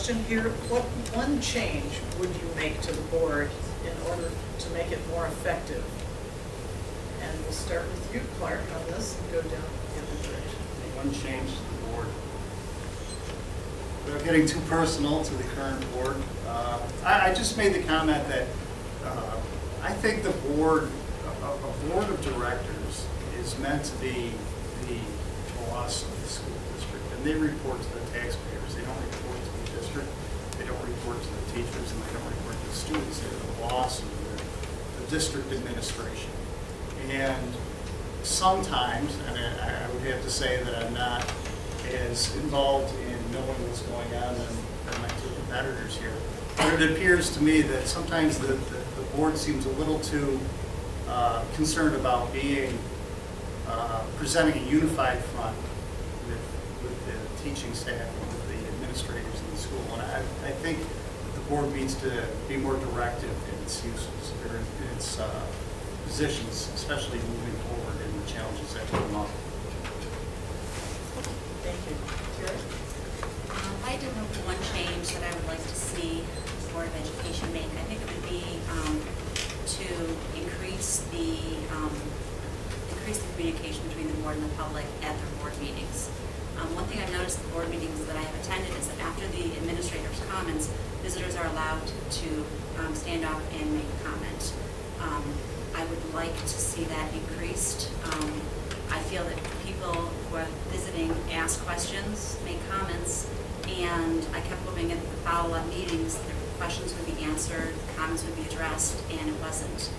question here. What one change would you make to the board in order to make it more effective? And we'll start with you, Clark, on this and go down the other direction. One change to the board. Without getting too personal to the current board, I just made the comment that I think the board, a board of directors is meant to be the boss of the school district, and they report to the taxpayers. They don't report to the district, they don't report to the teachers, and they don't report to the students. They're the boss of the district administration. And sometimes, and I would have to say that I'm not as involved in knowing what's going on than my two competitors here, but it appears to me that sometimes the board seems a little too concerned about being presenting a unified front with the teaching staff and with the administrators in the school. And I think the board needs to be more directive in its uses, or in its positions, especially moving forward in the challenges that come up. Thank you. Jerry? I do know one change that I would like to see the Board of Education make. I think it would be to increase the communication between the board and the public at their board meetings. One thing I've noticed at the board meetings that I have attended is that after the administrator's comments, visitors are allowed to stand up and make a comment. I would like to see that increased. I feel that people who are visiting ask questions, make comments, and I kept hoping at the follow-up meetings the questions would be answered, comments would be addressed, and it wasn't,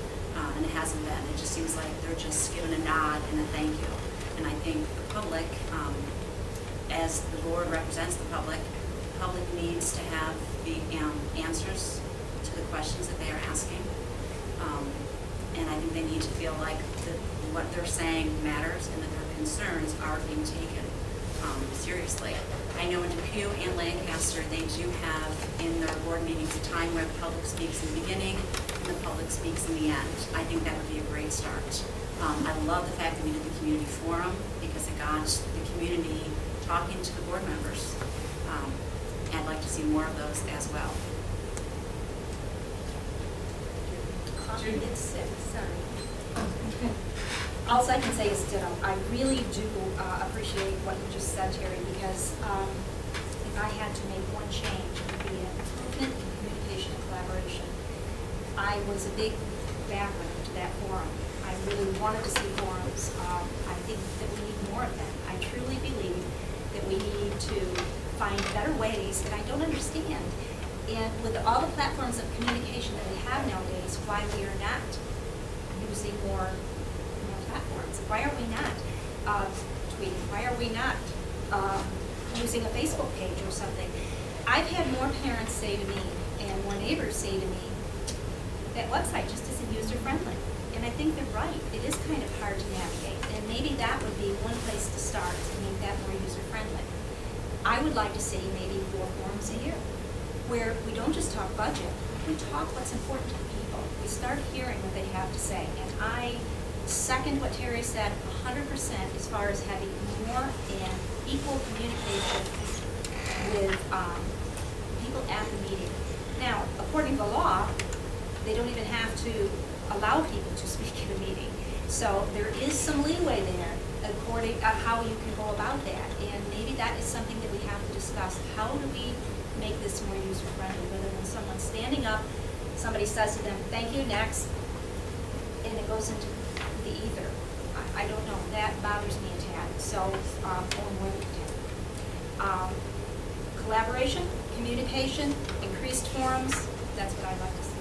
and it hasn't been. It just seems like they're just given a nod and a thank you. And I think the public, as the board represents the public needs to have the answers to the questions that they are asking. And I think they need to feel like what they're saying matters and that their concerns are being taken seriously. I know in Depew and Lancaster, they do have in their board meetings a time where the public speaks in the beginning and the public speaks in the end. I think that would be a great start. I love the fact that we did the community forum because it got the community talking to the board members. I'd like to see more of those as well. It's sorry. All I can say is ditto. I really do appreciate what you just said, Terry, because if I had to make one change, it would be an improvement in communication and collaboration. I was a big backer to that forum. I really wanted to see forums. I think that we need more of them. I truly believe that we need to find better ways that I don't understand. And with all the platforms of communication that we have nowadays, why we are not using more platforms? Why are we not tweeting? Why are we not using a Facebook page or something? I've had more parents say to me and more neighbors say to me, that website just isn't user-friendly. And I think they're right. It is kind of hard to navigate. And maybe that would be one place to start to make that more user-friendly. I would like to see maybe 4 forums a year, where we don't just talk budget, we talk what's important to the people. We start hearing what they have to say. And I second what Terry said 100% as far as having more and equal communication with people at the meeting. Now, according to the law, they don't even have to allow people to speak at a meeting. So there is some leeway there according to how you can go about that. And maybe that is something that we have to discuss. How do we make this more user-friendly, rather than someone standing up, somebody says to them, thank you, next, and it goes into the ether. I don't know, that bothers me a tad, so, or more than a tad. Collaboration, communication, increased forums, that's what I'd like to see.